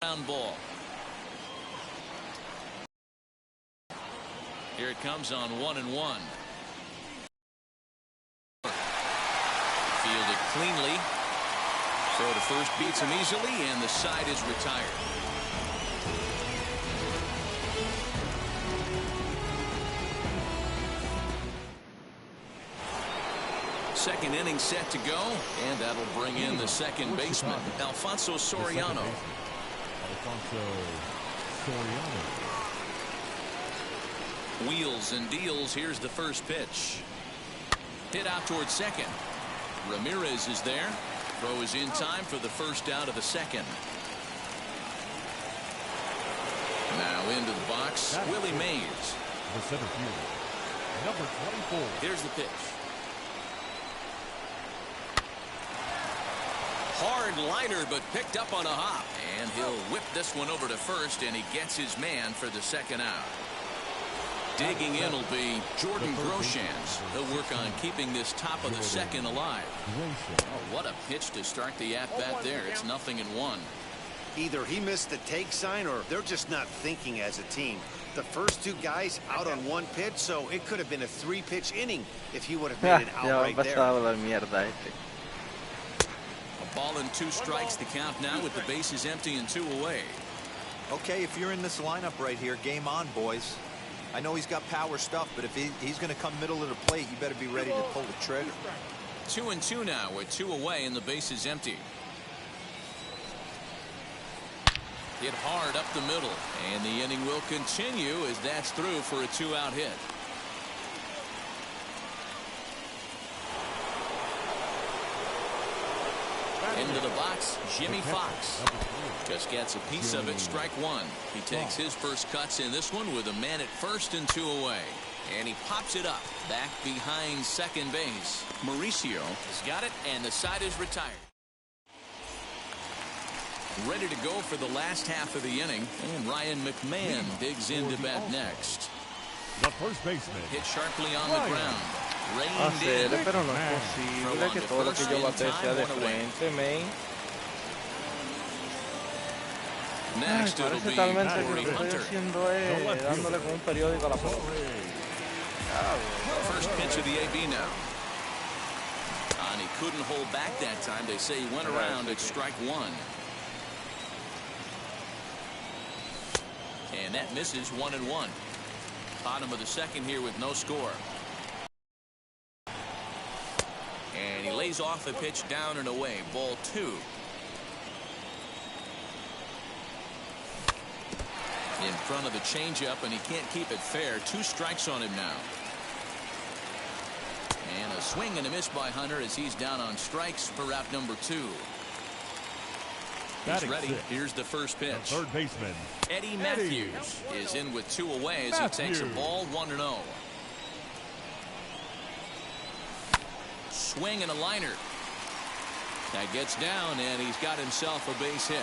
Ground ball. Here it comes on 1-1. Fielded cleanly. Throw to first beats him easily, and the side is retired. Second inning set to go, and that'll bring in the second baseman, Alfonso Soriano. Wheels and deals. Here's the first pitch. Hit out towards second. Ramirez is there. Throw is in time for the first out of the second. Now into the box, Willie Mays. The center fielder, number 24. Here's the pitch. Hard liner, but picked up on a hop. And he'll whip this one over to first, and he gets his man for the second out. Digging in will be Jordan Groshans. He'll work on keeping this top of the second alive. Oh, what a pitch to start the at-bat there. It's 0-1. Either he missed the take sign or they're just not thinking as a team. The first two guys out on one pitch, so it could have been a 3-pitch inning if he would have made it out right there. A ball and 2 strikes, the count now with the bases empty and 2 away. Okay, if you're in this lineup right here, game on, boys. I know he's got power stuff, but if he's going to come middle of the plate, you better be ready to pull the trigger. 2-2 now with 2 away and the bases empty. Hit hard up the middle, and the inning will continue as that's through for a 2-out hit. Into the box, Jimmy Fox. Just gets a piece of it, strike 1. He takes his first cuts in this one with a man at first and 2 away. And he pops it up, back behind second base. Mauricio has got it, and the side is retired. Ready to go for the last half of the inning, and Ryan McMahon digs into bat next. The first baseman. Hit sharply on the ground. Pero no es posible que todo lo que yo bate sea de frente, man. Next it'll be Totalmente Corey lo que estoy Hunter. haciendo es dándole con un periódico a la pelota. First pitch of the AB now. And he couldn't hold back that time. They say he went around at strike 1. And that misses 1-1. Bottom of the second here with no score. And he lays off the pitch down and away. Ball 2. In front of the changeup, and he can't keep it fair. 2 strikes on him now. And a swing and a miss by Hunter as he's down on strikes for out number 2. He's ready. Here's the first pitch. The third baseman, Eddie Matthews is in with 2 away as he takes a ball 1-0. Swing and a liner. That gets down, and he's got himself a base hit.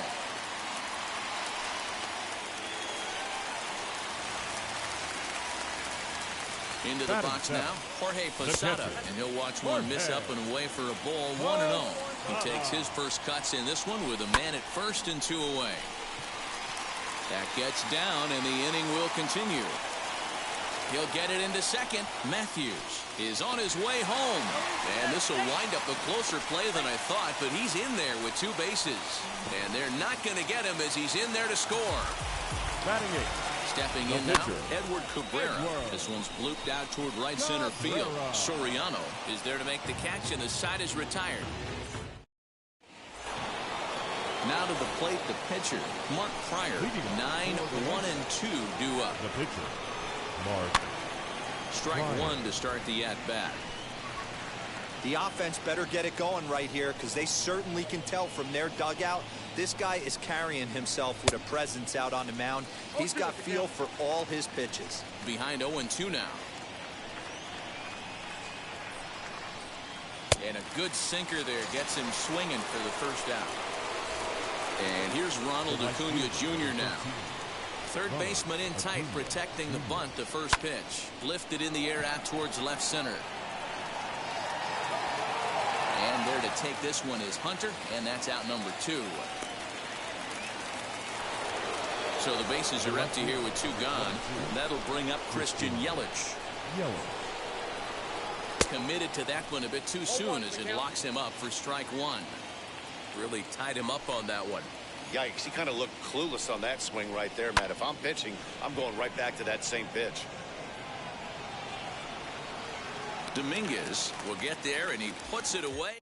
Into the box now, Jorge Posada, and he'll watch one miss up and away for a ball 1-0. He takes his first cuts in this one with a man at first and 2 away. That gets down, and the inning will continue. He'll get it into second. Matthews is on his way home, and this will wind up a closer play than I thought, but he's in there with 2 bases, and they're not going to get him as he's in there to score. batting 8. Stepping in now, Edward Cabrera. This one's blooped out toward right center field. Soriano is there to make the catch, and the side is retired. Now to the plate, the pitcher, Mark Prior. 9-1-2 due up. The pitcher, Mark. Strike 1 to start the at-bat. The offense better get it going right here, because they certainly can tell from their dugout this guy is carrying himself with a presence out on the mound. He's got feel for all his pitches. Behind 0-2 now. And a good sinker there gets him swinging for the first out. And here's Ronald Acuna Jr. now. Third baseman in tight, protecting the bunt. The first pitch lifted in the air out towards left center. And there to take this one is Hunter, and that's out number 2. So the bases are empty here with 2 gone. That'll bring up Christian Yelich. Committed to that one a bit too soon as it locks him up for strike 1. Really tied him up on that one. Yikes, he kind of looked clueless on that swing right there, Matt. If I'm pitching, I'm going right back to that same pitch. Dominguez will get there, and he puts it away.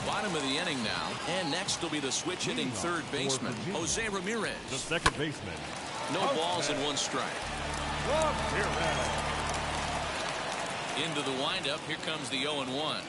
Bottom of the inning now, and next will be the switch hitting third baseman, Jose Ramirez. The second baseman. No balls and 1 strike. Into the windup, here comes the 0-1.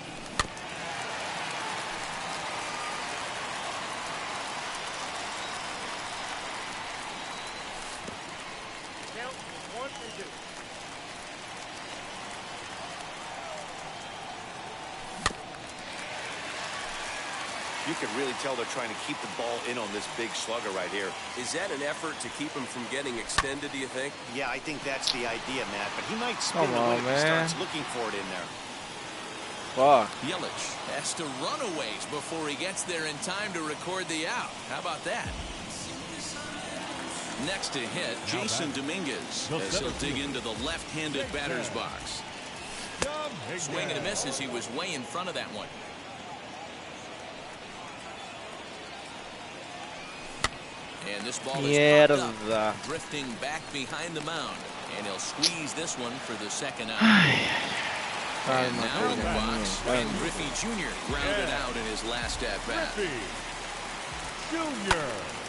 You can really tell they're trying to keep the ball in on this big slugger right here. Is that an effort to keep him from getting extended, do you think? Yeah, I think that's the idea, Matt. But he might spin the wheel if he starts looking for it in there. Fuck. Yelich has to run a ways before he gets there in time to record the out. How about that? Next to hit, Jason Dominguez as he'll dig into the left-handed batter's box. Swing and a miss as he was way in front of that one. And this ball is popped up, drifting back behind the mound. And he'll squeeze this one for the second out. And now in the box, and Griffey Jr. grounded out in his last at-bat.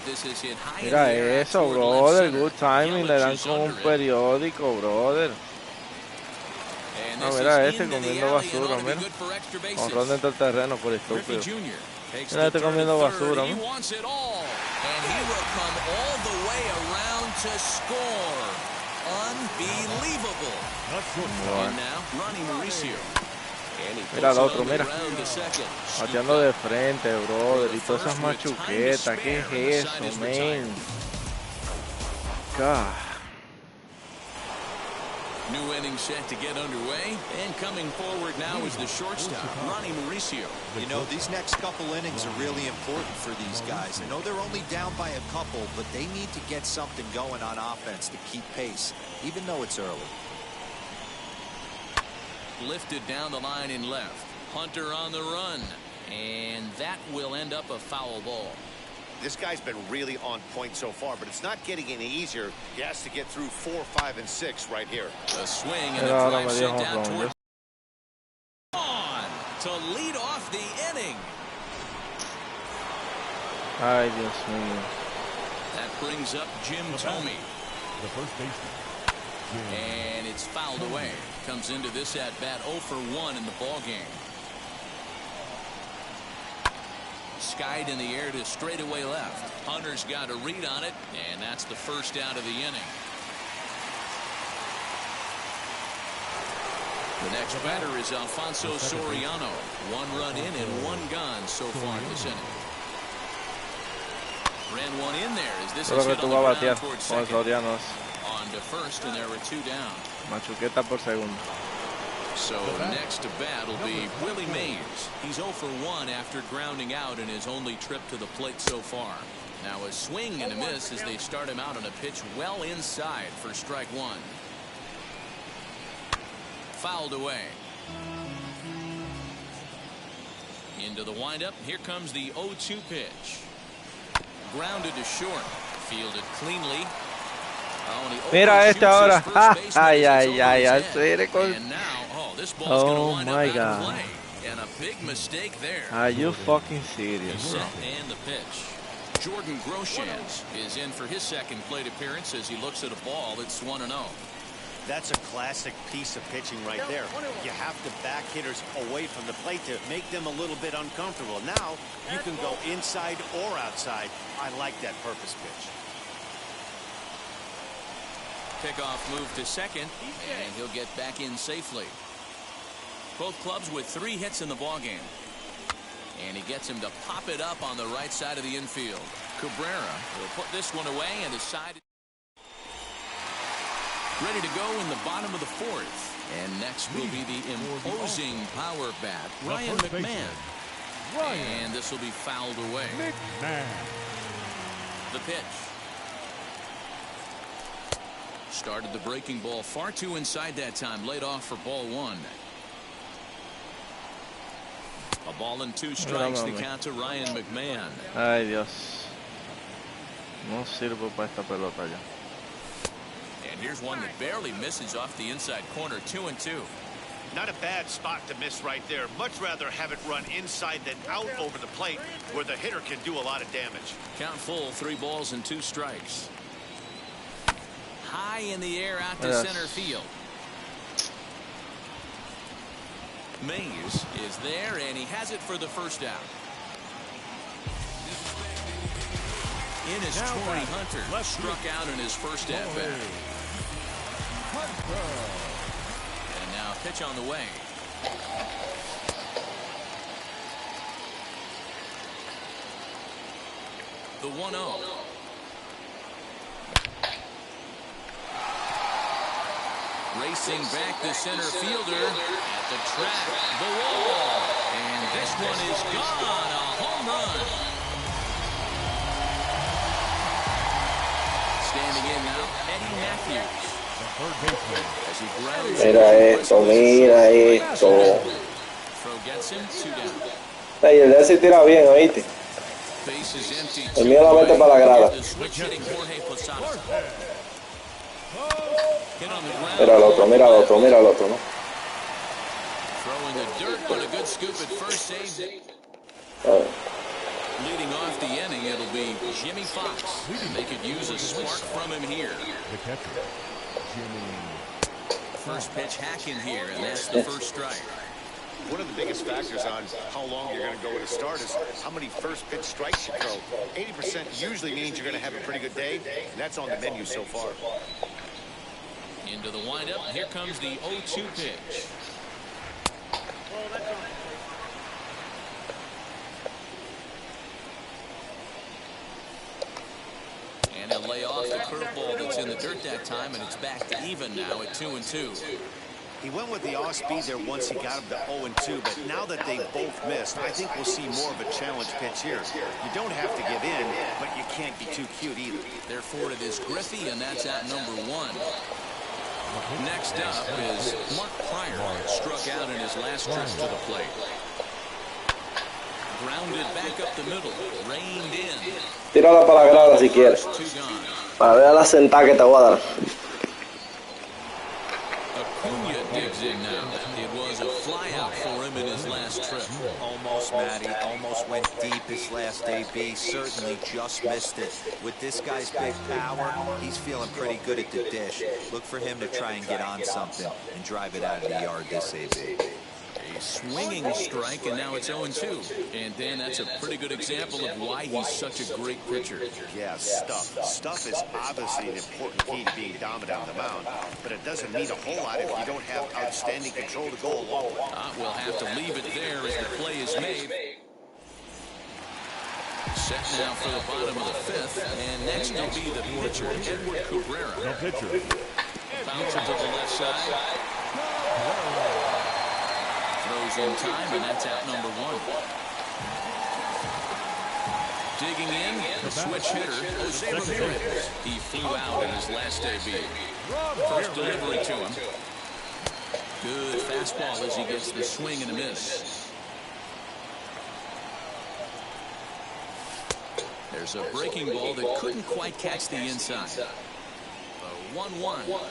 This is hit high. Mira eso, brother. Good timing. Le dan con un periódico, brother. No, mira este comiendo basura, mira. Honrón dentro del terreno por estúpido. Mira este comiendo basura, mira. And he will come all the way around to score. Unbelievable. And now, Ronnie Mauricio. Mira al otro, mira. Bateando de frente, brother. Y todas esas machuquetas. ¿Qué es eso, man? God. New inning set to get underway, and coming forward now is the shortstop, Ronnie Mauricio. You know, these next couple innings are really important for these guys. I know they're only down by a couple, but they need to get something going on offense to keep pace, even though it's early. Lifted down the line in left. Hunter on the run, and that will end up a foul ball. This guy's been really on point so far, but it's not getting any easier. He has to get through 4, 5, and 6 right here. A swing and a drive sent down toward on to lead off the inning. Ay, Dios mío. That brings up Jim Thome. The first baseman. And it's fouled away. Comes into this at bat 0 for 1 in the ball game. Skied in the air to straightaway left. Hunter's got a read on it, and that's the first out of the inning. The next batter is Alfonso Soriano. 1 run in and 1 gone so far this inning. Ran 1 in there as this is hit on the ground towards second. On to first, and there were 2 down. Machuqueta por segundo. So next to bat will be Willie Mays. He's 0 for 1 after grounding out in his only trip to the plate so far. Now a swing and a miss as they start him out on a pitch well inside for strike 1. Fouled away. Into the windup. Here comes the 0-2 pitch. Grounded to short. Fielded cleanly. Mira este ahora. Ay, ay, ay, ay. Oh my God. And a big mistake there. Are you fucking serious? Set and the pitch. Jordan Groshans is in for his second plate appearance as he looks at a ball that's 1-0. That's a classic piece of pitching right there. You have to back hitters away from the plate to make them a little bit uncomfortable. Now you can go inside or outside. I like that purpose pitch. Pickoff move to second, and he'll get back in safely. Both clubs with 3 hits in the ballgame. And he gets him to pop it up on the right side of the infield. Cabrera will put this one away and decide. Ready to go in the bottom of the 4th. And next will be the imposing power bat, Ryan McMahon. And this will be fouled away. The pitch. Started the breaking ball far too inside that time. Laid off for ball one. A ball and 2 strikes. The count to Ryan McMahon. Ay, Dios. No sirvo para esta pelota ya. And here's one that barely misses off the inside corner. 2-2. Not a bad spot to miss right there. Much rather have it run inside than out over the plate where the hitter can do a lot of damage. Count full. 3 balls and 2 strikes. High in the air out to center field. Mays is there, and he has it for the first out. In is Torrey Hunter. Struck out in his first at-bat. And now pitch on the way. The 1-0. Racing back the center fielder at the track, the wall, and this one is gone. A home run. Standing in now, Eddie Matthews. As he grounds. Mira esto. Throw gets him 2 down. Ay, el de ese tira bien, ¿oíste? Base is empty. El mío la mete para la grada. Mira al otro, mira al otro, mira al otro, ¿no? Throwing the dirt, but a good scoop at first. Saves it. Leading off the inning, it'll be Jimmy Fox. They could use a spark from him here. The catcher, Jimmy. First pitch hack in here, and that's the first strike. One of the biggest factors on how long you're going to go with a start is how many first pitch strikes you throw. 80% usually means you're going to have a pretty good day, and that's on the menu so far. Into the windup. Here comes the 0-2 pitch. And he'll lay off the curveball that's in the dirt that time, and it's back to even now at 2-2. He went with the off-speed there once he got him to 0-2, but now that they both missed, I think we'll see more of a challenge pitch here. You don't have to give in, but you can't be too cute either. Therefore, it is Griffey, and that's at number 1. Next up is Mark Pryor. Struck out in his last trip to the plate. Grounded back up the middle. Reined in. Tírala para la grada si quieres. Para ver a la sentada que te voy a dar. Acuna digs in now. It was a fly out for him in his last trip. Almost, Matty. Almost went deep his last AB. Certainly just missed it. With this guy's big power, he's feeling pretty good at the dish. Look for him to try and get on something and drive it out of the yard this AB. A swinging strike, and now it's 0-2. And Dan, that's a pretty good example of why he's such a great pitcher. Yeah, stuff. Stuff is obviously an important key to being dominant on the mound, but it doesn't mean a whole lot if you don't have outstanding control to go along with it. We'll have to leave it there as the play is made. Set now for the bottom of the 5th, and next will be the pitcher, Edward Cabrera. No pitcher. Bouncer to the left side. Throws in time, and that's out number 1. Digging in, the switch hitter, Jose Ramirez. He flew out in his last AB. First delivery to him. Good fastball as he gets the swing and a miss. There's a breaking ball that couldn't quite catch the inside. The 1-1.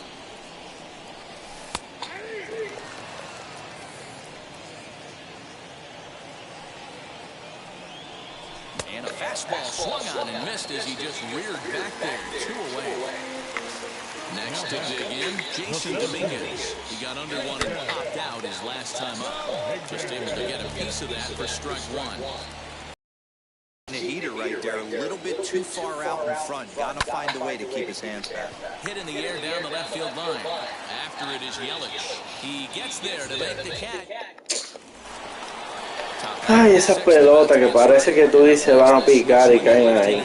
And a fastball swung on and missed as he just reared back there. 2 away. Next to dig in, Jason Dominguez. He got under one and popped out his last time up. Just able to get a piece of that for strike 1. The heater right there, a little bit too far out in front. Gotta find a way to keep his hands back. Hit in the air down the left field line. After it is Yelich. He gets there to make the catch. Ay, esas pelotas que parece que tú dices van a picar y caen ahí.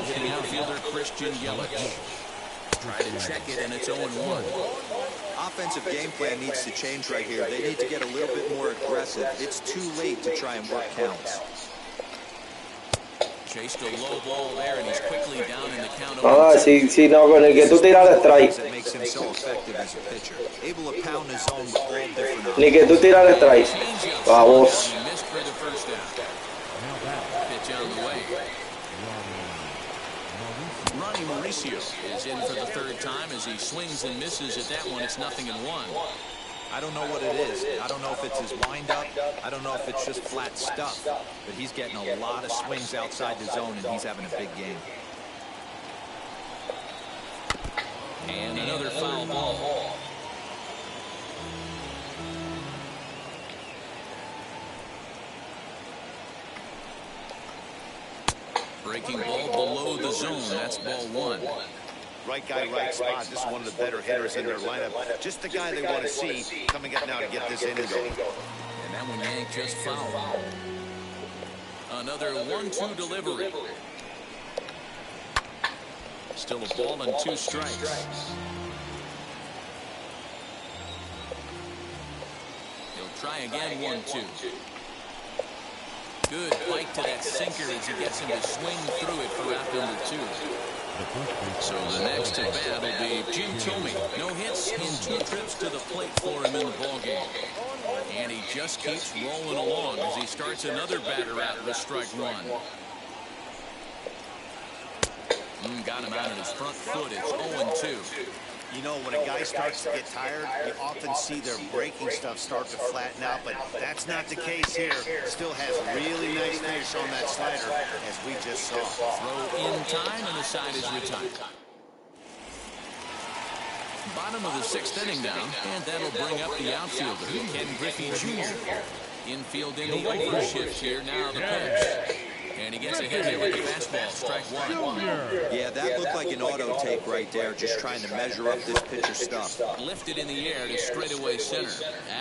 Offensive game plan needs to change right here. They need to get a little bit more aggressive. It's too late to try and work counts. Chased a low ball there, and he's quickly down in the count. No, si no, con el que tú tiras el strike. That makes him so effective as a pitcher. Able to pound his zone with all different. Ni que tú tiras el strike. Vamos. He missed for the first down. Pitch on the way. Ronnie Mauricio is in for the third time as he swings and misses at that one. It's 0-1. I don't know what it is. I don't know if it's his windup. I don't know if it's just flat stuff. But he's getting a lot of swings outside the zone, and he's having a big game. And another foul ball. Breaking ball below the zone. That's ball one. Right guy, right spot. This is one of the better hitters in their lineup. Just the guy they want to see coming up now to get this inning going. And that one yanked just foul. Another 1-2 delivery. Still a ball and 2 strikes. He'll try again, 1-2. Good bite to that sinker as he gets him to swing through it for out number 2. So the next at bat will be Jim Thome. No hits in 2 trips to the plate for him in the ballgame. And he just keeps rolling along as he starts another batter out with strike 1. Got him out of his front foot. It's 0-2. You know, when a guy starts to get tired, you often see their breaking stuff start to flatten out, but that's not the case here. Still has really nice finish on that slider, as we just saw. Throw in time, and the side is retired. Bottom of the 6th inning now, and that'll bring up the outfielder, Ken Griffey Jr. Infield in the overshift here. Now the pitch. And he gets a hit here with the fastball, strike 1. Yeah, that looked like an auto take right there, just trying to measure up this pitcher stuff. Lifted in the air to straightaway center.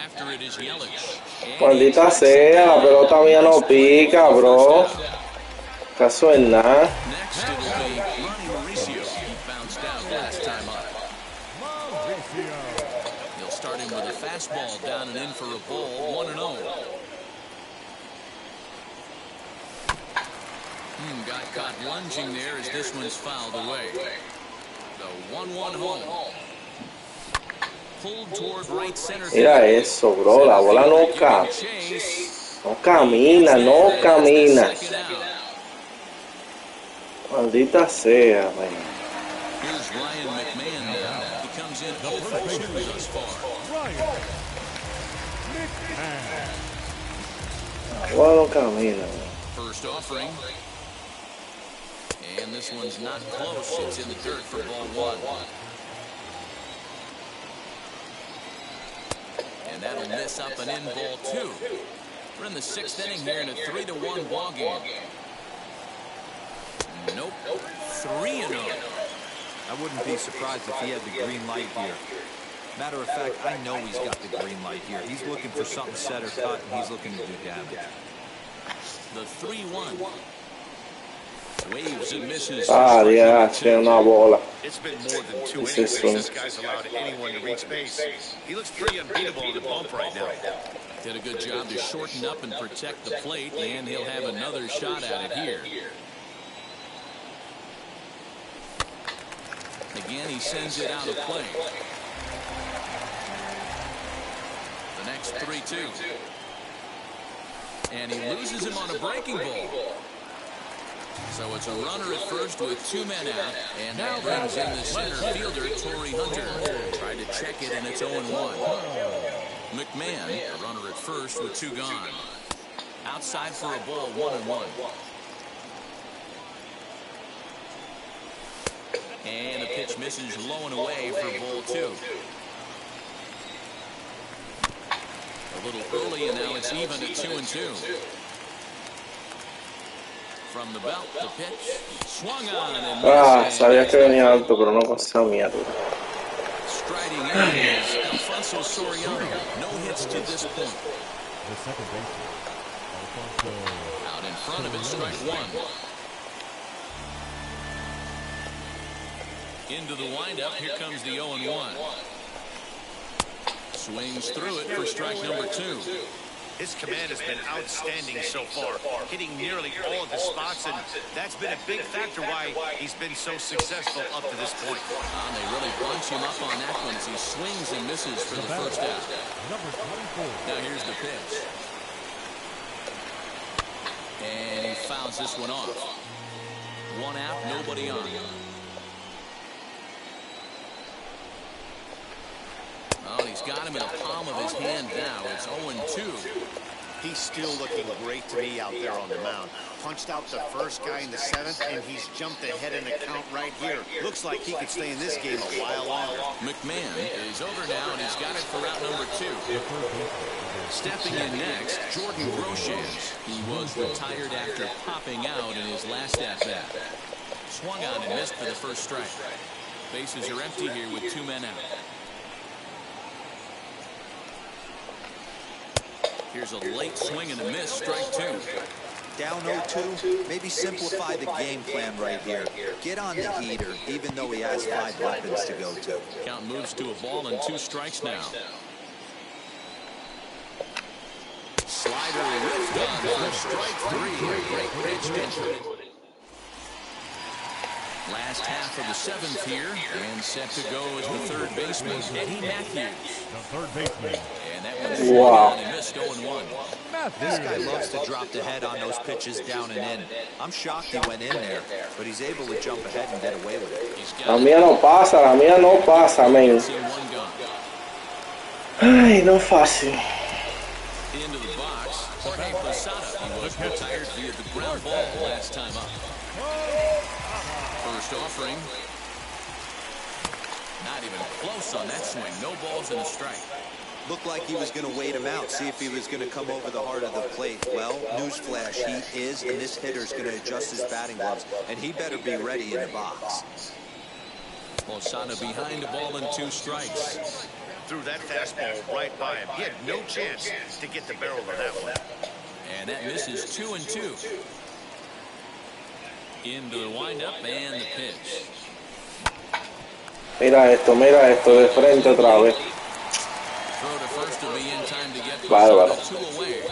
After it is Yelich. Maldita sea, la pelota mía no pica, bro. Caso en nada. Next it'll be Ronnie Mauricio. He bounced out last time up. He'll start him with a fastball down and in for a ball, 1-0. Got caught lunging there as this one's fouled away. The 1-1 home. Pulled toward right center. Mira eso, bro. La bola no camina, no camina. Maldita sea, man. Here's Ryan McMahon now. He comes in 0 for 2 thus far. La bola no camina, man. First offering. And this one's not close. It's in the dirt for ball 1. And that'll miss up and in ball 2. We're in the 6th inning here in a 3-1 ball game. Nope. 3-0. I wouldn't be surprised if he had the green light here. Matter of fact, I know he's got the green light here. He's looking for something set or cut, and he's looking to do damage. The 3-1. Waves and misses. Una bola. It's been more than 2 innings since this guy's allowed anyone to reach base. He looks pretty unbeatable on the bump right now. Did a good job to shorten up and protect the plate, and he'll have another shot at it here. Again, he sends it out of play. The next 3-2. And he loses him on a breaking ball. So it's a runner at first with 2 men out, and that brings in the center fielder, Torrey Hunter. Tried to check it, and it's 0-1. McMahon, a runner at first with 2 gone. Outside for a ball, 1-1. And the pitch misses low and away for ball 2. A little early, and now it's even at 2-2. From the belt, the pitch swung on and sabía que venía alto, pero no pasaba mierda. Striding in is Alfonso Soriano. No hits to this point. The second baseman, Alfonso. Out in front of it, strike 1. Into the windup, here comes the 0-1. Swings through it for strike number 2. His command has been outstanding so far, hitting nearly all of the spots, and that's been a big factor why he's been so successful up to this point. They really bunch him up on that one as he swings and misses for the first out. Now here's the pitch. And he fouls this one off. One out, nobody on. Oh, he's got him in the palm of his hand now. It's 0-2. He's still looking great to me out there on the mound. Punched out the first guy in the 7th, and he's jumped ahead in the count right here. Looks like he could stay in this game a while longer. McMahon is over now, and he's got it for out number 2. Stepping in next, Jordan Groshans. He was retired after popping out in his last at-bat. Swung on and missed for the first strike. Bases are empty here with 2 men out. Here's a late swing and a miss, strike 2. Down 0-2, maybe simplify the game plan right here. Get on the heater, even though he has 5 weapons to go to. Count moves to a ball and 2 strikes now. Slider whiffed on for strike 3. A great pitch entry. Last half of the 7th here, and set to go as the third baseman, Eddie Matthews. The third baseman. And that one's down and missed 0-1. This guy loves to drop the head on those pitches down and in. I'm shocked he went in there, but he's able to jump ahead and get away with it. La mía no pasa, men. Ay, no fácil. Into the box, Jorge Posada. He was retired via the ground ball last time up. First offering. Not even close on that swing. No balls and a strike. Looked like he was going to wait him out, see if he was going to come over the heart of the plate. Well, newsflash, he is, and this hitter's going to adjust his batting gloves, and he better be ready in the box. Posada behind the ball and 2 strikes. Threw that fastball right by him. He had no chance to get the barrel of that one. And that misses 2-2. Into the windup and the pitch. Mira esto de frente otra vez. Throw to first will be in time to get Bárbaro. 2 away.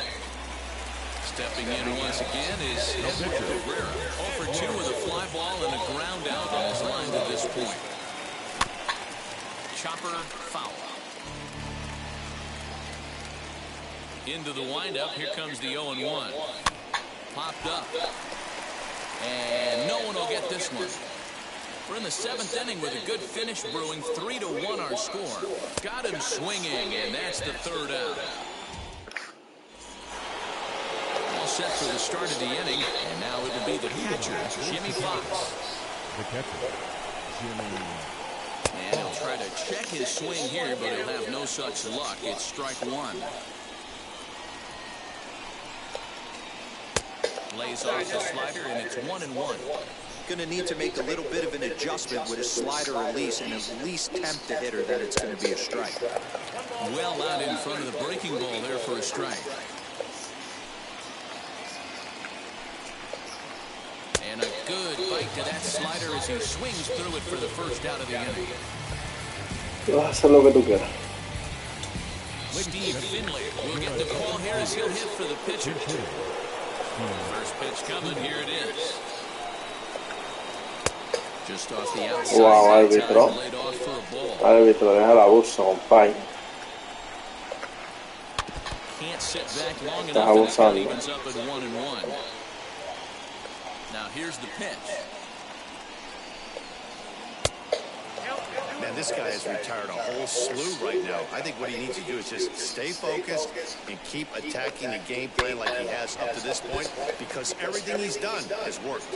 Stepping in once again is Edward Cabrera. 0 for 2 with a fly ball and a ground out in his line to this point. Chopper foul. Into the windup. Here comes the 0-1. Popped up. And no one will get this one. We're in the 7th inning with a good finish brewing. 3-1 our score. Got him swinging, and that's the 3rd out. All set for the start of the inning, and now it will be the catcher, Jimmy Fox. The catcher, Jimmy. And he'll try to check his swing here, but he'll have no such luck. It's strike 1. Lays off the slider, and it's 1-1. Going to need to make a little bit of an adjustment with his slider release and at least tempt the hitter that it's going to be a strike. Well out in front of the breaking ball there for a strike. And a good bite to that slider as he swings through it for the first out of the inning. Vas a hacer lo que tú quieras. Steve Finley will get the call here as he'll hit for the pitcher. First pitch coming, here it is. Just off the outside. Wow, árbitro. Laid off for a ball. Árbitro, deja el abuso, compadre. Can't sit back long Está enough and it abusando. evens up at 1-1. Now here's the pitch. Man, this guy has retired a whole slew right now. I think what he needs to do is just stay focused and keep attacking the game plan like he has up to this point, because everything he's done has worked.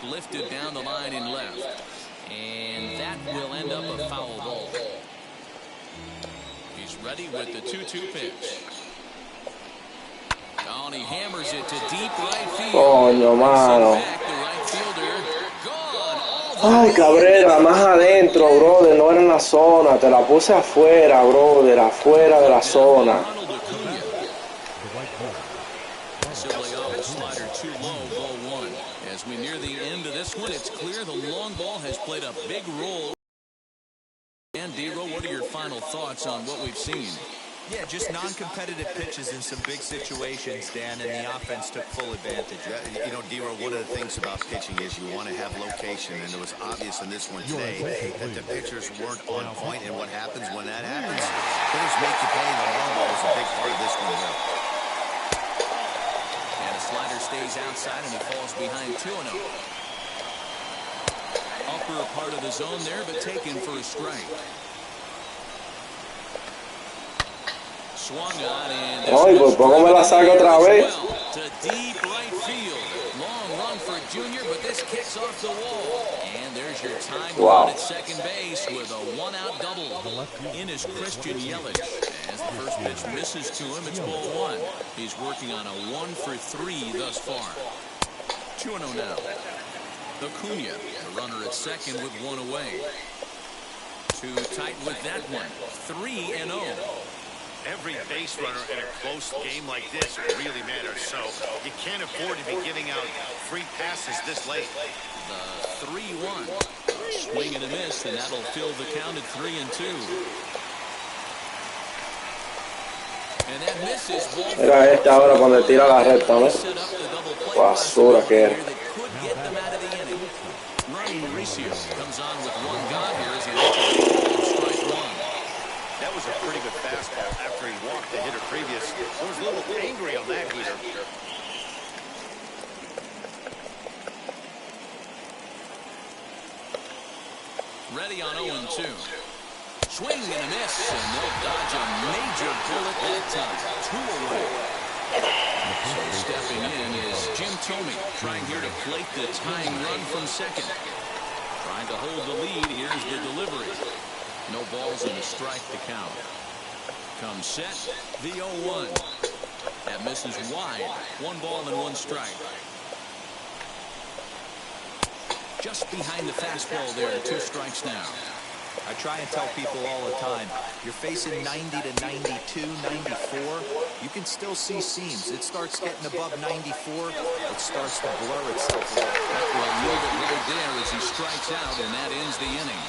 Lifted down the line in left. And that will end up a foul ball. He's ready with the 2-2 pitch. Oh, and he hammers it to deep right field. Coño, mano. Back the right fielder. Gone. Ay, Cabrera, más adentro, brother. No era en la zona. Te la puse afuera, brother. Afuera de la zona. Ronald Acuna. Simply off the slider too low, ball 1. As we near the end of this one, it's clear the long ball has played a big role. And, D-Roll, what are your final thoughts on what we've seen? Yeah, just non-competitive pitches in some big situations, Dan, and the offense took full advantage. You know, D-Roll, one of the things about pitching is you want to have location, and it was obvious in this one today that the pitchers weren't on point, and what happens when that happens? Hitters make you pay, and the long ball was a big part of this one here. And a slider stays outside, and he falls behind 2-0. Upper part of the zone there, but taken for a strike. Swung on and Ay, pues pongo me la saca otra vez. To deep right field. Long run for Junior, but this kicks off the wall. And there's your time run at second base with a one-out double. In is Christian Yelich. As the first pitch misses to him, it's ball one. He's working on a 1-for-3 thus far. 2-0 now. Acuna, the runner at second with one away. Too tight with that one. 3-0. Every base runner in a close game like this really matters, so you can't afford to be giving out free passes this late. The 3-1. Swing and a miss, and that'll fill the count at 3-2. And that misses. Mira esta ahora cuando tira la recta, ¿no? Basura que era. Mauricio comes on with one guy here as he looks strike one. That was a pretty good fastball after he walked the hitter previous. I was a little angry on that heater. Ready on 0-2. Swing and a miss, and they'll dodge a major bullet that time. 2 away. So stepping in is Jim Thome, trying here to plate the tying run from second. Trying to hold the lead. Here's the delivery. No balls and a strike to count. Comes set, the 0-1. That misses wide. 1 ball and 1 strike. Just behind the fastball there, 2 strikes now. I try and tell people all the time, you're facing 90 to 92, 94. You can still see seams. It starts getting above 94. It starts to blur itself. That will move it right there as he strikes out, and that ends the inning.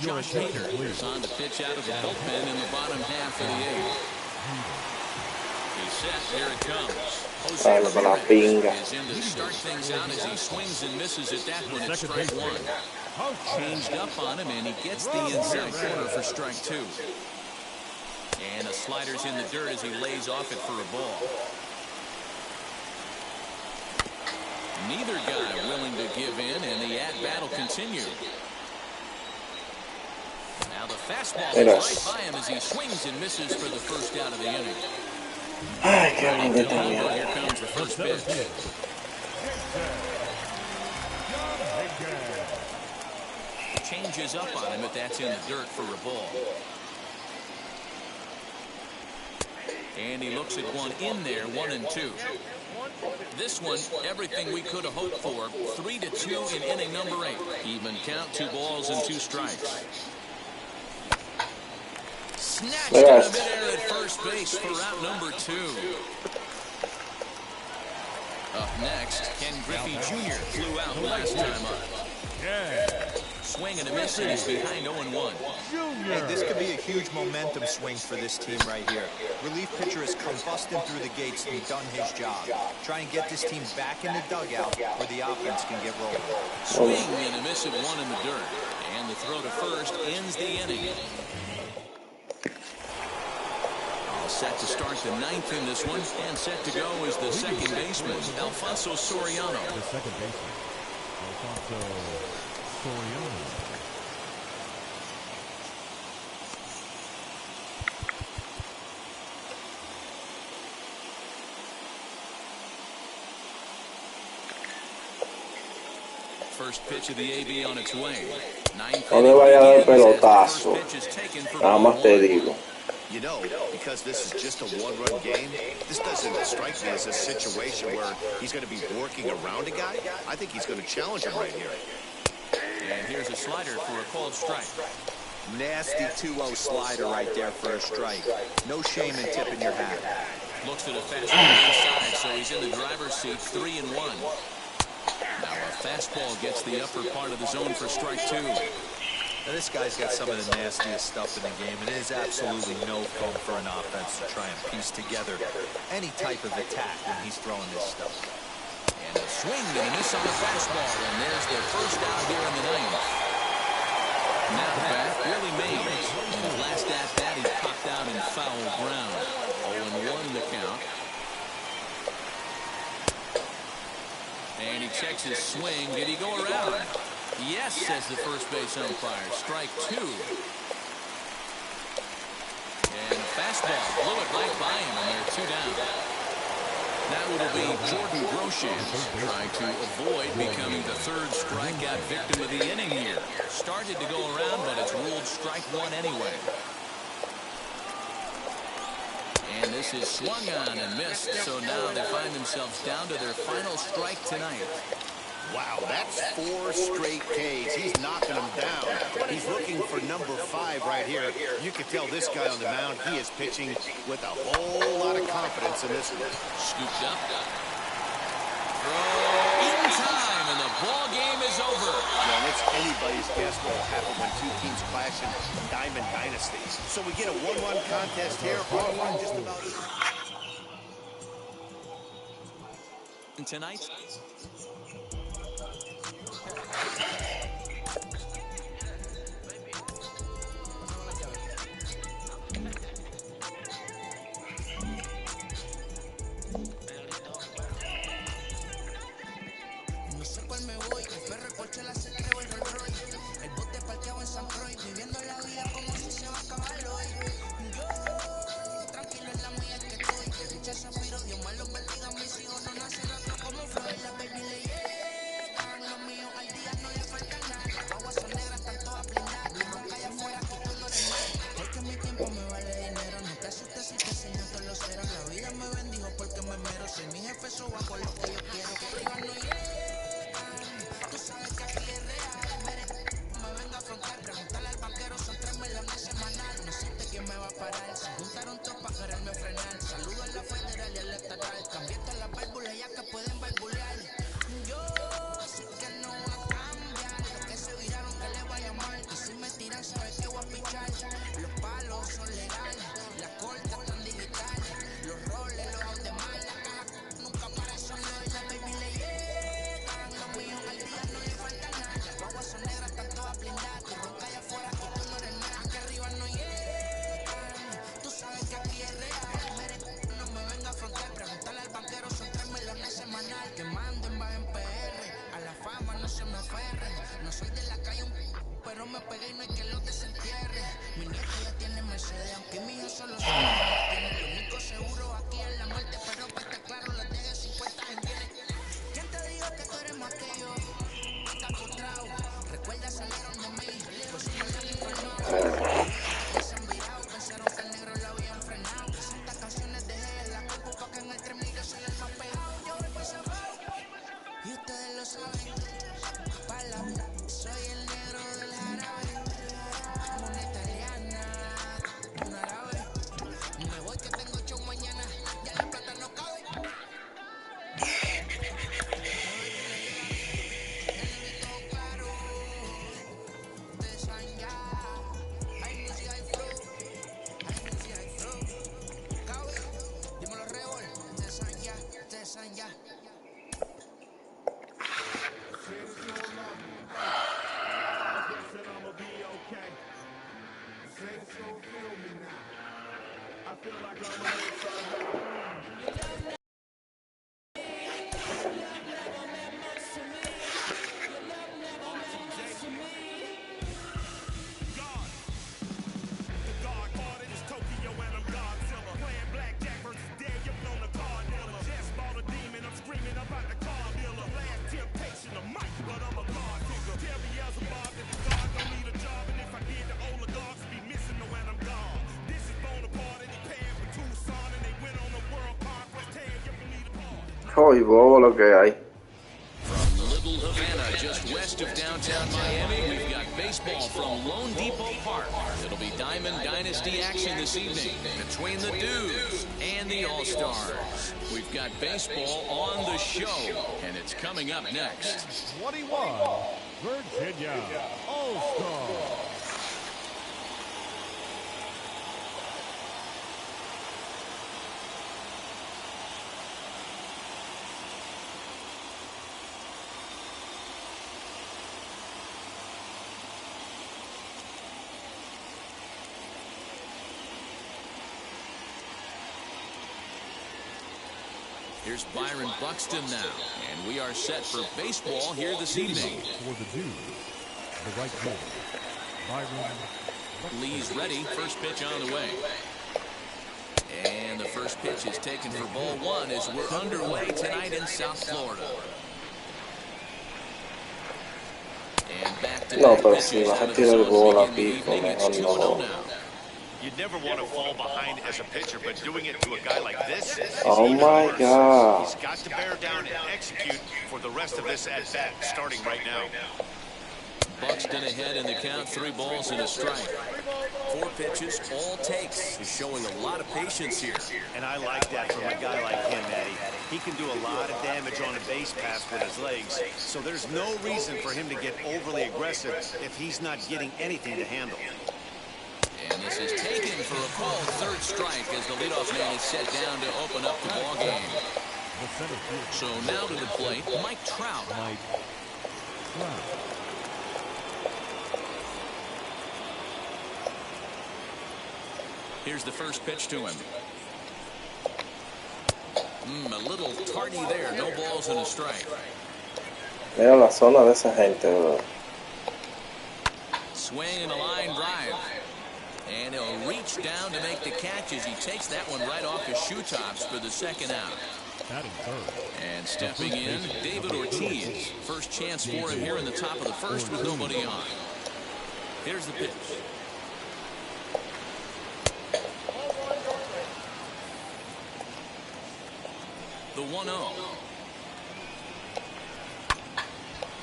Josh Hader is on to pitch out of the bullpen in the bottom half of the 8th. He's set. Here it comes. Jose Ramirez is in to start things out as he swings and misses at that one at strike 1. Changed up on him, and he gets the inside corner for strike 2. And a slider's in the dirt as he lays off it for a ball. Neither guy willing to give in, and the at-bat will continue. Now the fastball is right by him as he swings and misses for the first out of the inning. Ay, qué bonita mierda. Here comes the first pitch. Changes up on him, but that's in the dirt for a ball. And he looks at one in there, 1-2. This one, everything we could have hoped for. 3-2 in inning number 8. Even count, 2 balls and 2 strikes. Snatched in the midair at first base for out number 2. Up next, Ken Griffey Jr. flew out last time up. Swing and a miss, and he's behind 0-1. Hey, this could be a huge momentum swing for this team right here. Relief pitcher has come busting through the gates and done his job. Try and get this team back in the dugout where the offense can get rolling. Swing and a miss at 1 in the dirt. And the throw to first ends the inning. All set to start the 9th in this one, and set to go is the second baseman, Alfonso Soriano. The second baseman, Alfonso Soriano. First pitch of the AB on its way. No le vaya a dar pelotazo. Nada más te digo. You know, because this is just a one-run game, this doesn't strike me as a situation where he's going to be working around a guy. I think he's going to challenge him right here. And here's a slider for a called strike. Nasty 2-0 slider right there for a strike. No shame in tipping your hat. Looks at a fastball inside, so he's in the driver's seat, 3-1. Now a fastball gets the upper part of the zone for strike 2. Now this guy's got some of the nastiest stuff in the game, and it is absolutely no fun for an offense to try and piece together any type of attack when he's throwing this stuff. And a swing and a miss on the fastball, and there's their first out here in the ninth. Now back, Willie Mays. In his last at-bat, he popped out in foul ground. 0-1 the count. And he checks his swing. Did he go around? Yes, says the first base umpire. Strike 2. And a fastball blew it right by him, and they're 2 down. Now it'll be Jordan Groshans trying to avoid becoming the third strikeout victim of the inning here. Started to go around, but it's ruled strike 1 anyway. And this is swung on and missed, so now they find themselves down to their final strike tonight. Wow, that's 4 straight Ks. He's knocking them down. He's looking for number 5 right here. You can tell this guy on the mound, he is pitching with a whole lot of confidence in this one. Scooped up. Throw in time, and the ball game is over. Well, it's anybody's guess what will happen when 2 teams clash in Diamond Dynasty. So we get a 1-1 contest here. All just about tonight. Hoy bobo lo que hay. From Little Havana, just west of downtown Miami, we've got baseball. baseball from Lone Depot Park. It'll be Diamond Dynasty action this evening between the Dudes and the All-Stars. We've got baseball on the show, and it's coming up next. 21, Virginia All-Stars. Here's Byron Buxton now, and we are set for baseball here this evening. For the Dudes, the right fielder, Byron. Lee's ready. First pitch on the way. And the first pitch is taken for ball one as we're underway tonight in South Florida. And back to back pitches out of the Suns begin the evening. It's 2-0 now. You never want to fall behind as a pitcher, but doing it to a guy like this is Oh my God. He's got to bear down and execute for the rest of this at-bat, starting right now. Buxton ahead in the count, 3 balls and a strike. 4 pitches, all takes. He's showing a lot of patience here. And I like that from a guy like him, Eddie. He can do a lot of damage on a base pass with his legs, so there's no reason for him to get overly aggressive if he's not getting anything to handle. And this is taken for a called third strike as the leadoff man is set down to open up the ball game. So now to the plate, Mike Trout. Here's the first pitch to him. A little tardy there. No balls and a strike. Mira la zona de esa gente, bro. Swing and a line drive. And he'll reach down to make the catch as he takes that one right off his shoe tops for the second out. And stepping in, David Ortiz. First chance for him here in the top of the first with nobody on. Here's the pitch. The 1-0.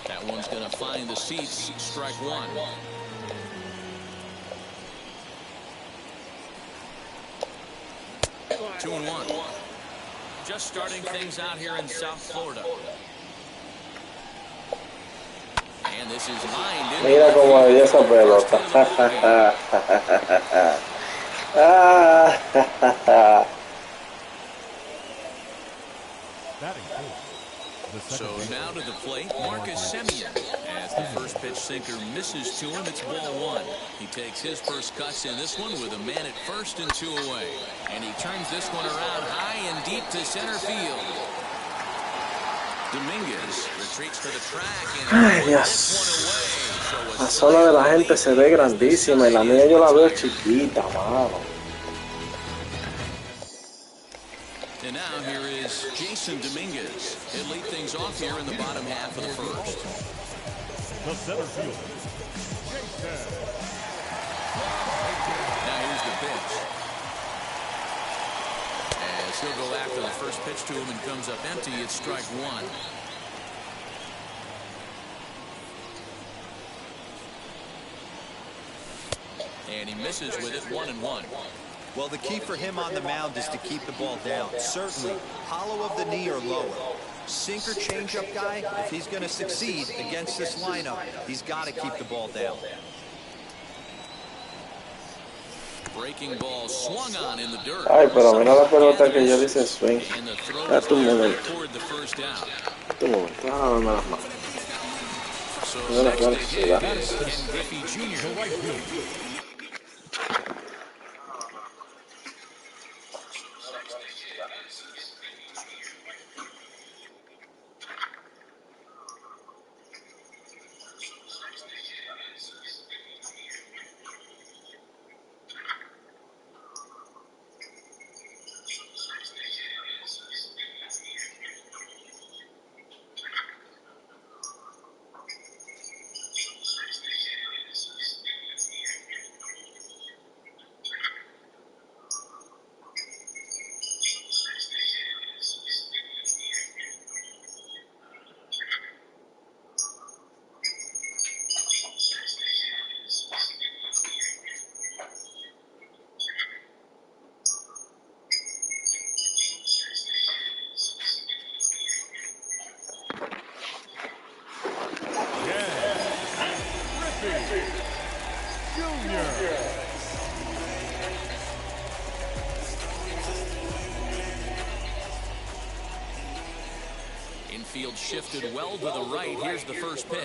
That one's going to find the seats. Strike one. Two and one. Just starting things out here in South Florida. And this is lined in. Mira cómo había esa pelota. So now to the plate, Marcus Semien. As the first pitch sinker misses to him, it's ball one. He takes his first cuts in this one with a man at first and 2 away. And he turns this one around high and deep to center field. Dominguez retreats to the track and this one away. La zona de la gente se ve grandísima y la mía yo la veo chiquita, mano. And now here is Jason Dominguez. He'll lead things off here in the bottom half of the first. The center field. Now here's the pitch. As he'll go after the first pitch to him and comes up empty, it's strike one. And he misses with it, 1-1. Well, the key for him on the mound is to keep the ball down. Certainly, hollow of the knee or lower. Sinker changeup guy, if he's going to succeed against this lineup, he's got to keep the ball down. Breaking ball swung on in the dirt. Ay, pero mira la pelota que yo dice swing. Date un momento. Date un momento. Déjame las manos. Mira la velocidad. Jr. Infield shifted well to the right. Here's the first pitch.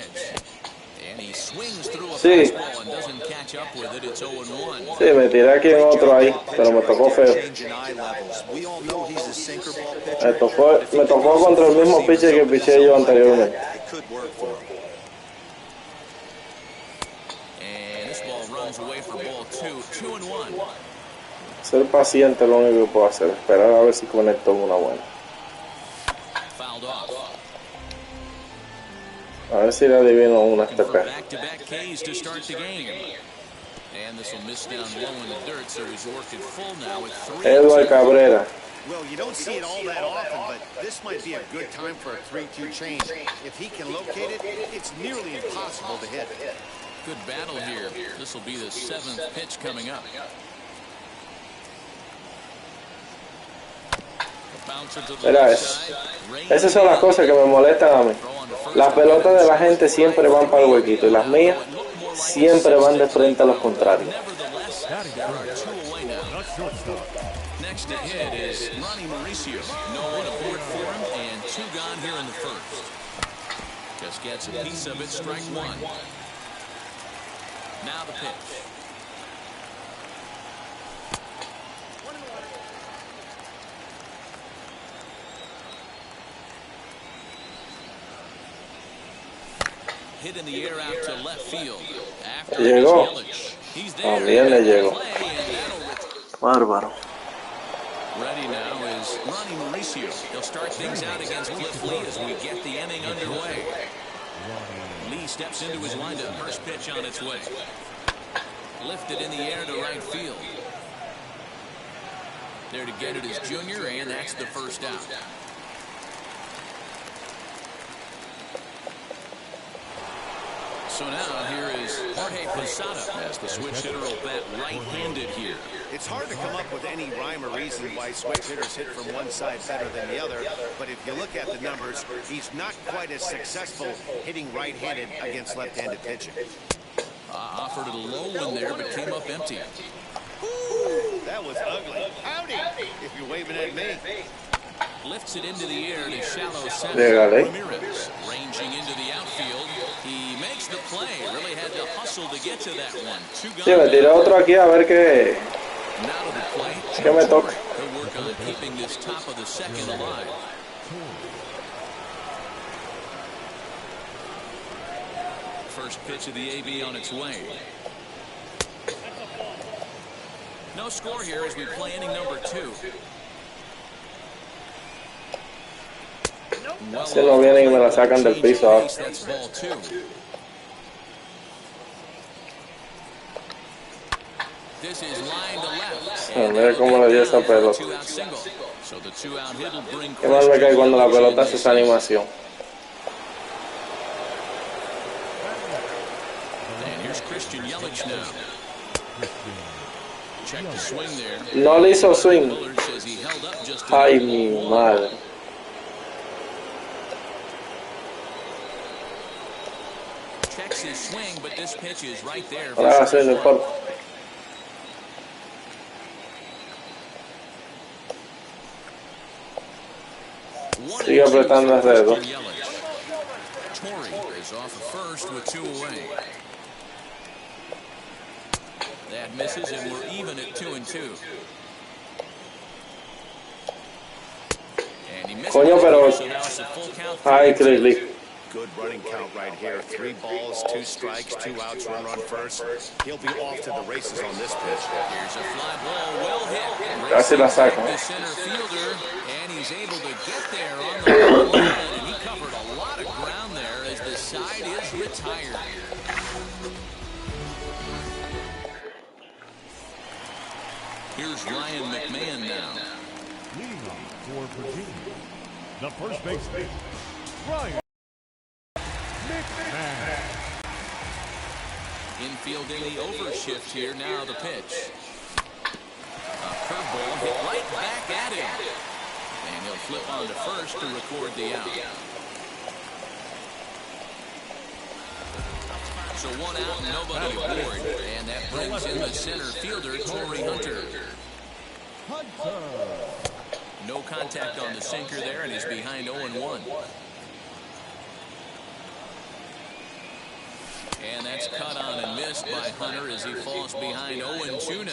And he swings through a fastball and doesn't catch up with it. It's 0-1. Sí, me tiré aquí en otro ahí, pero me tocó feo. Me tocó contra el mismo pitcher que piché yo anteriormente. And this ball runs away for ball 2-1. Ser paciente es lo único que puedo hacer. Esperar a ver si conecto una buena. Fouled off. A ver si le adivino una este perro. Back-to-back Ks to start the game. And this will miss down low in the dirt, so he's worked it full now with 3. Edward Cabrera. Well, you don't see it all that often, but this might be a good time for a 3-2 change. If he can locate it, it's nearly impossible to hit. Good battle here. This will be the 7th pitch coming up. Mira eso. Esas son las cosas que me molestan a mí. Las pelotas de la gente siempre van para el huequito y las mías siempre van de frente a los contrarios. Next to hit is Ronnie Mauricio. No one aboard for him, and 2 gone here in the first. Just gets a piece of it, strike 1. Now the pitch. Hit in the air out to left field. Llegó. También le llegó. Bárbaro. Ready now is Ronnie Mauricio. He'll start things out against Cliff Lee as we get the inning underway. Lee steps into his windup. First pitch on its way. Lifted in the air to right field. There to get it is Junior, and that's the first out. So now here is Jorge Posada as the switch hitter will bat right-handed here. It's hard to come up with any rhyme or reason why switch hitters hit from one side better than the other, but if you look at the numbers, he's not quite as successful hitting right-handed against left-handed pitching. Offered a low one there, but came up empty. Ooh, that was ugly. Howdy, if you're waving at me. Lifts it into the air to shallow center. Ramirez ranging into the outfield. He makes the play. Really had to hustle to get to that one. Sí, me tiré otro aquí a ver qué me toca. He'll work on keeping this top of the second alive. First pitch of the AB on its way. No score here as we play inning number 2. Si no vienen y me la sacan del piso ahora. Mira cómo le dio esa pelota. Qué mal me cae cuando la pelota hace esa animación. No le hizo swing. Ay, mi madre. Ahora sí, no importa. Sigue apretando el dedo. That misses, and we're even at 2-2. Coño, pero... Ay, Chris Lee. Good running count right here. 3 balls, 2 strikes, 2 outs, 1 run first. He'll be off to the races on this pitch. Here's a fly ball, well hit. Casi la saca. The center fielder, and he's able to get there on the line, and he covered a lot of ground there as the side is retired. Here's Ryan McMahon now. Leading off for Virginia, the first baseman, Ryan McMahon. Infield in the overshift here. Now the pitch. A curveball hit right back at him. And he'll flip on to first to record the out. So So one out and nobody aboard. And that brings in the center fielder, Torii Hunter. No contact on the sinker there, and he's behind 0-1. And that's cut on and missed by Hunter as he falls behind 0-2 now.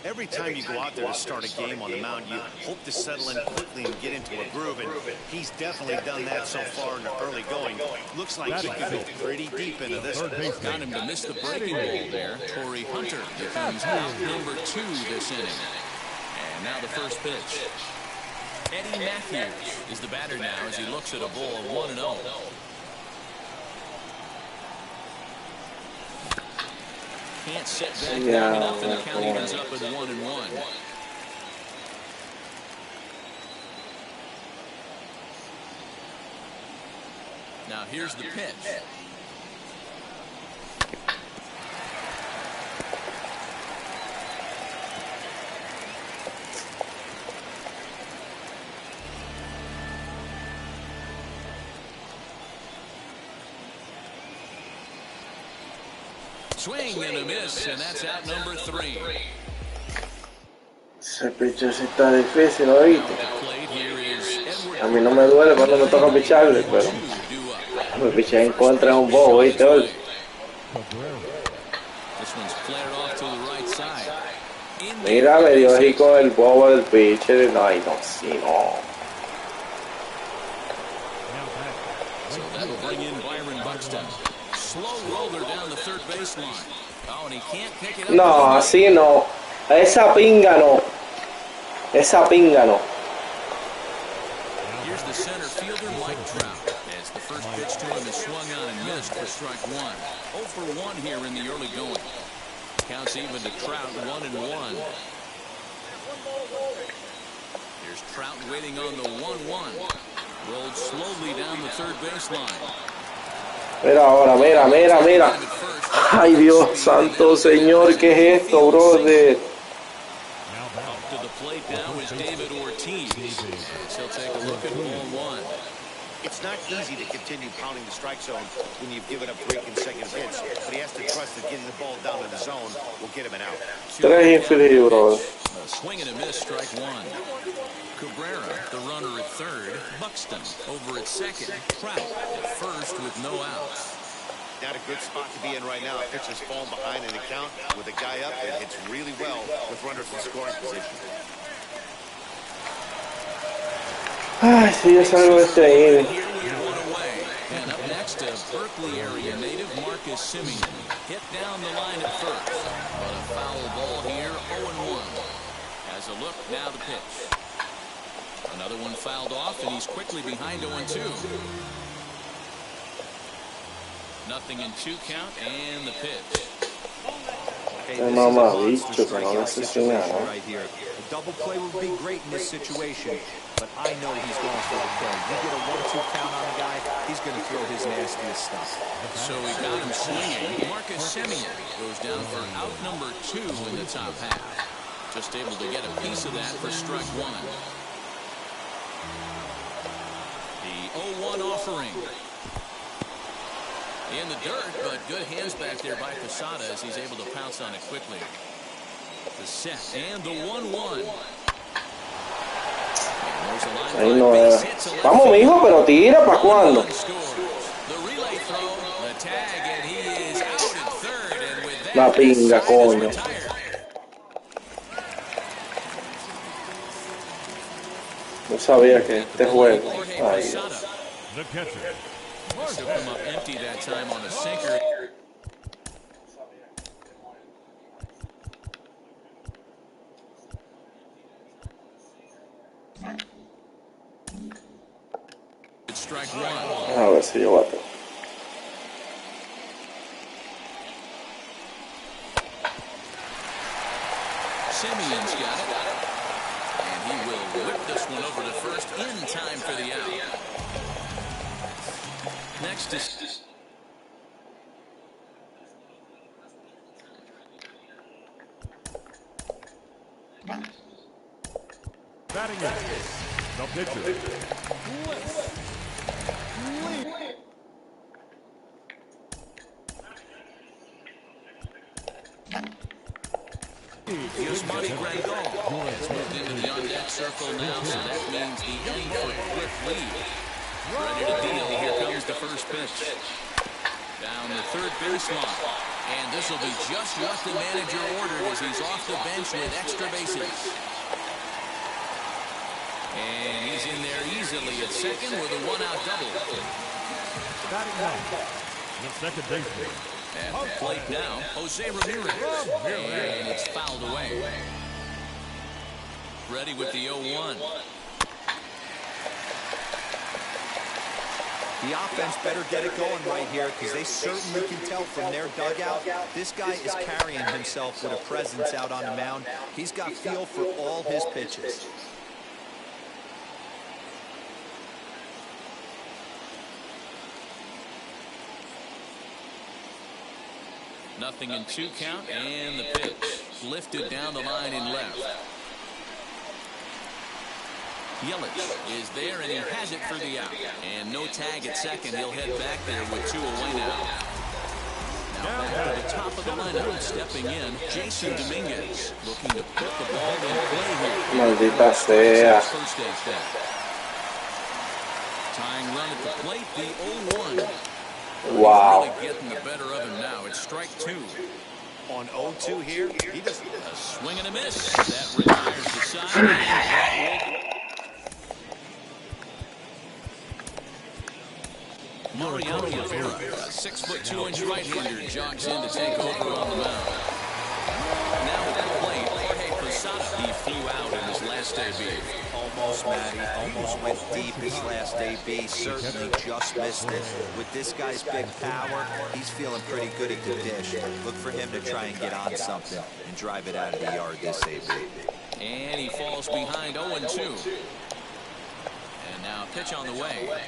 Every time you go out there to start a game on the mound, you hope to settle in quickly and get into a groove, and he's definitely done that so far in the early going. Looks like he could go pretty deep into this. Got him to miss the breaking ball there. Torii Hunter becomes out number 2 this inning. And now the first pitch. Eddie Matthews is the batter now as he looks at a ball 1-0. Can't sit back long enough, and the count evens up at 1-1. Now here's the pitch. Swing and a miss, and that's out number 3. Ese pitcher sí está difícil, ¿oíste? A mí no me duele cuando me toca picharle, pero me piché en contra de un bobo, ¿oíste? Mira, me dio ahí con el bobo del pitcher. Ay, no, sí, no. So that'll bring in Byron Buxton. Slow roller down the third baseline. Oh, and he can't pick it up. No, así no. Esa pinga no. Esa pinga no. Here's the center fielder, Mike Trout. As the first pitch to him is swung on and missed for strike 1. 0 for 1 here in the early going. Counts even to Trout, 1-1. Here's Trout waiting on the 1-1. Rolled slowly down the third baseline. Mira ahora, mira, mira, mira. Ay, Dios santo, señor, ¿qué es esto, brother? Up to the plate now is David Ortiz. He'll take a look at ball 1. It's not easy to continue pounding the strike zone when you've given up 3 consecutive hits, but he has to trust that getting the ball down in the zone will get him an out. 3 infeliz, brother. Swing and a miss, strike 1. Cabrera, the runner at third. Buxton over at second. Trout at first with no outs. Not a good spot to be in right now. Pitcher's falling behind in the count with a guy up that hits really well with runners in scoring position. Ay, sí, yo salgo de este inning. And up next, a Berkeley area native, Marcus Semien. Hit down the line at first. But a foul ball here, 0-1. As a look, now the pitch. Another one fouled off, and he's quickly behind 0-2. Nothing in 2 count, and the pitch. Okay, this is a monster strikeout situation right here. A double play would be great in this situation, but I know he's going for the kill. You get a 1-2 count on a guy, he's going to throw his nastiest stuff. So we got him swinging. Marcus Semien goes down for out number 2 in the top half. Just able to get a piece of that for strike 1. The 0-1 offering. In the dirt, but good hands back there by Posada as he's able to pounce on it quickly. The set and the 1-1. Ahí no era. Vamos, mijo, pero tira, ¿para cuándo? La pinga, coño. No sabía que este juego. Ay, Dios. The catcher. Took him up empty that time on a sinker. It's strike 1. A ver si yo bato. Semien's got it. And he will whip this one over to first in time for the out. Next is batting it. The pitcher. Yasmani Grandal has moved into the on-deck circle now, so that means the end for Cliff Lee. Ready to deal. Here comes the first pitch. Down the third baseline. And this will be just what the manager ordered as he's off the bench with extra bases. And he's in there easily at second with a one-out double. Batting now, the second baseman. At the plate now, Jose Ramirez. And it's fouled away. Ready with the 0-1. The offense better get it going right here because they certainly can tell from their dugout. This guy is carrying himself with a presence out on the mound. He's got feel for all his pitches. Nothing in 2 count, and the pitch lifted down the line in left. Yelich is there, and he has it for the out. And no tag at second. He'll head back there with 2 away now. Now back to the top of the lineup, stepping in, Jason Dominguez, looking to put the ball in play here. Maldita sea. First stage back. Tying run at the plate, the 0-1. Wow. He's really getting the better of him now. It's strike 2. On 0-2 here, he does a swing and a miss. That retires the side. Mariano Rivera, a 6'2" right-hander, jogs in to take over on the mound. Now at the plate, Jorge Posada. He flew out in his last AB. Almost, Matty. Almost went deep his last AB. Certainly just missed it. With this guy's big power, he's feeling pretty good at the dish. Look for him to try and get on something and drive it out of the yard this AB. And he falls behind 0-2. And now pitch on the way.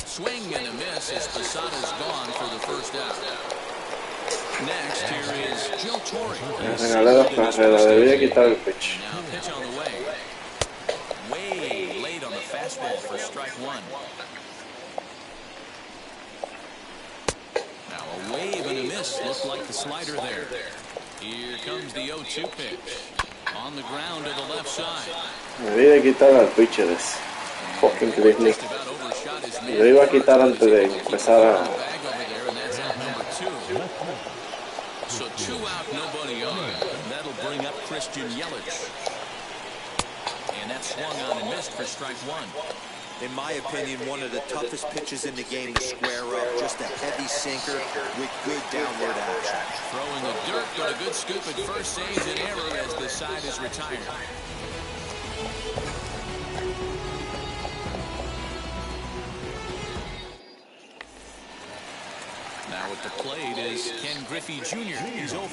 Swing and a miss as Posada's gone for the first out. Next, here is Joe Torre. Debía quitar el pitch. Now pitch on the way. Way late on the fastball for strike 1. Now a wave and a miss. Looked like the slider there. Here comes the 0-2 pitch. On the ground to the left side. Debía quitar al pitcher ese. Fucking Grizzly. Lo iba a quitar antes de empezar a... So 2 out, nobody on. That'll bring up Christian Yelich. And that swung on and missed for strike 1. In my opinion, one of the toughest pitches in the game to square up. Just a heavy sinker with good downward action. Throwing the dirt, but a good scoop at first, saves an error as the side is retired. Now at the plate is Ken Griffey Jr. He's 0